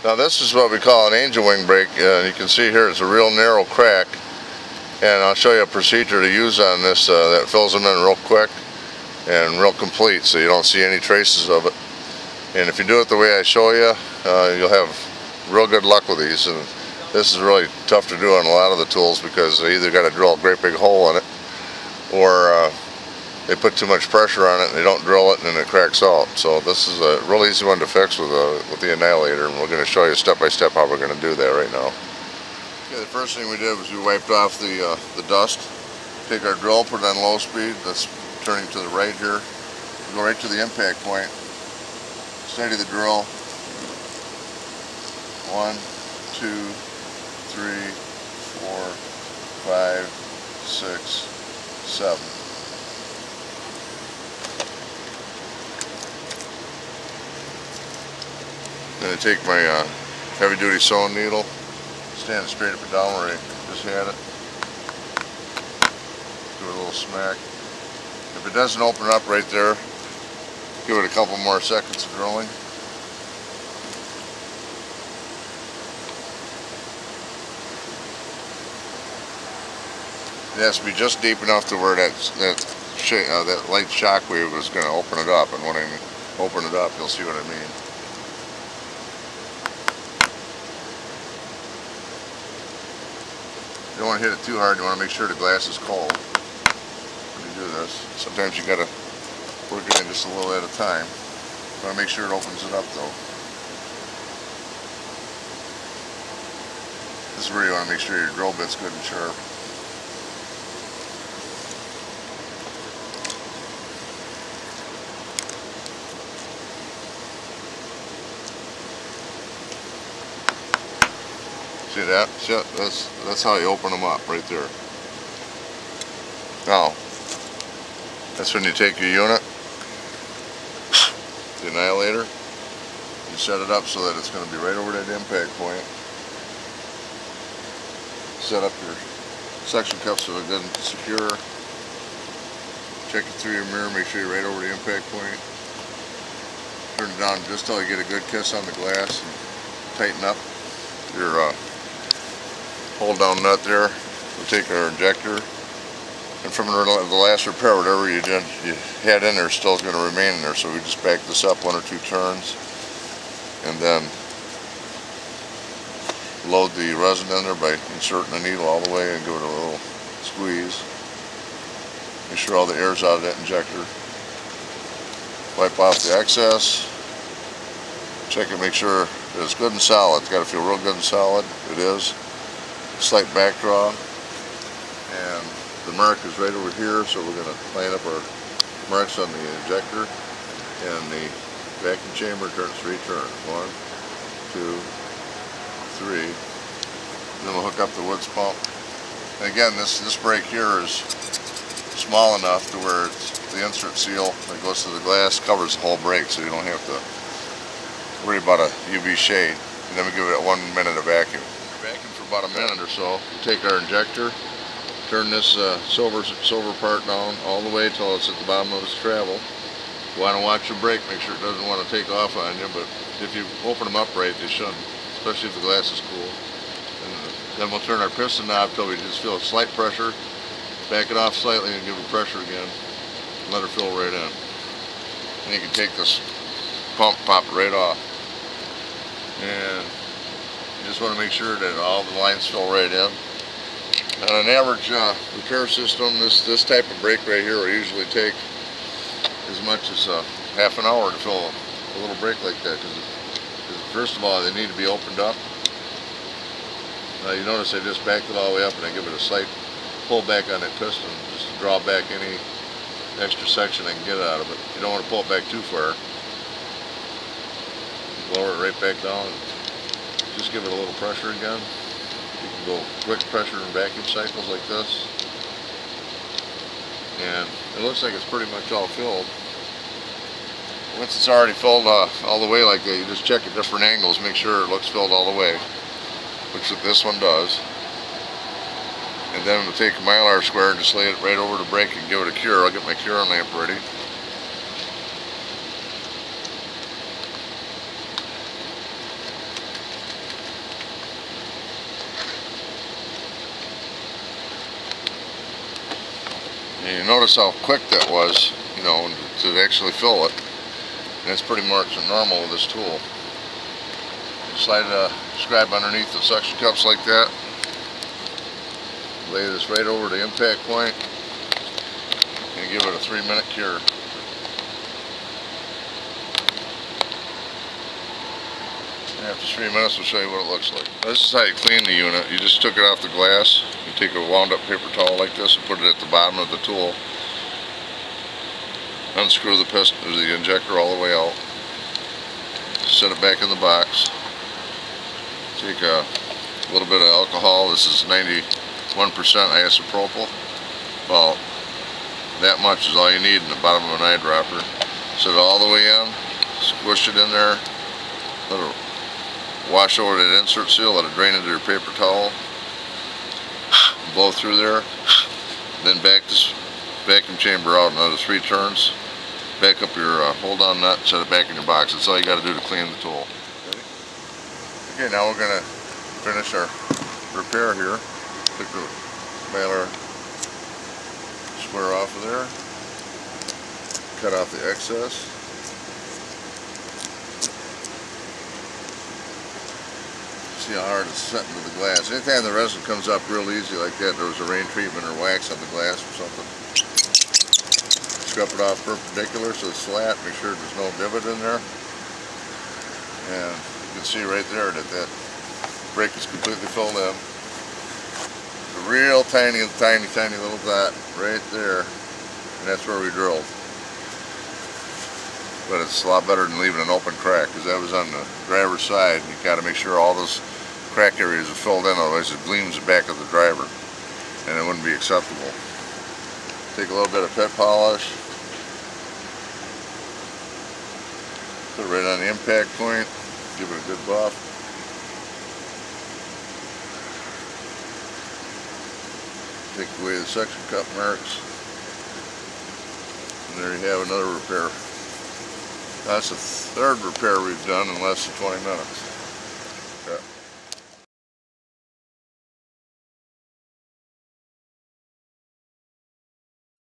Now this is what we call an angel wing brake. You can see here it's a real narrow crack, and I'll show you a procedure to use on this that fills them in real quick and real complete, so you don't see any traces of it. And if you do it the way I show you, you'll have real good luck with these. And this is really tough to do on a lot of the tools because they either got to drill a great big hole in it, or they put too much pressure on it and they don't drill it and then it cracks out. So this is a real easy one to fix with the Annihilator, and we're going to show you step by step how we're going to do that right now. Okay, the first thing we did was we wiped off the dust. Take our drill, put it on low speed. That's turning to the right here. Go right to the impact point. Steady the drill. 1, 2, 3, 4, 5, 6, 7. I'm going to take my heavy duty sewing needle, stand it straight up and down where I just had it. Give it a little smack. If it doesn't open up right there, give it a couple more seconds of drilling. It has to be just deep enough to where that light shock wave is going to open it up, and when I open it up, you'll see what I mean. You don't want to hit it too hard. You want to make sure the glass is cold when you do this. Sometimes you got to work it in just a little at a time. You want to make sure it opens it up though. This is where you want to make sure your drill bit's good and sharp. See that? That's how you open them up, right there. Now, that's when you take your unit, the Annihilator, you set it up so that it's going to be right over that impact point. Set up your suction cups so they're good and secure. Check it through your mirror, make sure you're right over the impact point. Turn it down just till you get a good kiss on the glass, and tighten up your hold down nut there. We'll take our injector, and from the last repair, whatever you had in there still is going to remain in there, so we just back this up 1 or 2 turns and then load the resin in there by inserting the needle all the way and give it a little squeeze. Make sure all the air's out of that injector. Wipe off the excess. Check it, make sure that it's good and solid. It's got to feel real good and solid. It is. Slight back draw, and the mark is right over here, so we're going to line up our marks on the injector and the vacuum chamber. Turn 3 turns. 1, 2, 3. Then we'll hook up the Woods pump. And again, this brake here is small enough to where the insert seal that goes to the glass covers the whole brake, so you don't have to worry about a UV shade. And then we give it 1 minute of vacuum. Vacuum for about a minute or so. We take our injector, turn this silver part down all the way till it's at the bottom of its travel. You want to watch your brake, make sure it doesn't want to take off on you, but if you open them up right, they shouldn't, especially if the glass is cool. And then we'll turn our piston knob till we just feel a slight pressure, back it off slightly and give it pressure again, and let her fill right in. And you can take this pump, pop it right off. And you just want to make sure that all the lines fill right in. On an average repair system, this type of brake right here will usually take as much as half an hour to fill a little brake like that, because first of all, they need to be opened up. You notice I just backed it all the way up and I give it a slight pull back on that piston just to draw back any extra section I can get out of it. You don't want to pull it back too far. Lower it right back down. Just give it a little pressure again. You can go quick pressure in vacuum cycles like this. And it looks like it's pretty much all filled. Once it's already filled all the way like that, you just check at different angles, make sure it looks filled all the way, which this one does. And then we'll take a Mylar square and just lay it right over the brake and give it a cure. I'll get my curing lamp ready. you notice how quick that was, you know, to actually fill it. And it's pretty much normal with this tool. You slide a scribe underneath the suction cups like that. Lay this right over the impact point and give it a 3-minute cure. And after 3 minutes, we'll show you what it looks like. This is how you clean the unit. You just took it off the glass. You take a wound up paper towel like this and put it at the bottom of the tool. Unscrew the piston or the injector all the way out. Set it back in the box. Take a little bit of alcohol. This is 91% isopropyl. About that much is all you need in the bottom of an eyedropper. Set it all the way in. Squish it in there. Let it wash over that insert seal. Let it drain into your paper towel. Blow through there. Then back this vacuum chamber out another 3 turns. Back up your hold-on nut and set it back in your box. That's all you got to do to clean the tool. Okay, now we're going to finish our repair here. Take the mailer square off of there. Cut off the excess. See how hard it's set into the glass. Anytime the resin comes up real easy like that, there was a rain treatment or wax on the glass or something. Scrub it off perpendicular so it's flat. Make sure there's no divot in there. And you can see right there that that break is completely filled in. A real tiny little dot right there. And that's where we drilled. But it's a lot better than leaving an open crack, because that was on the driver's side. You got to make sure all those crack areas are filled in, otherwise it gleams the back of the driver and it wouldn't be acceptable. Take a little bit of pet polish, put it right on the impact point, give it a good buff. Take away the suction cup marks, and there you have another repair. That's the 3rd repair we've done in less than 20 minutes.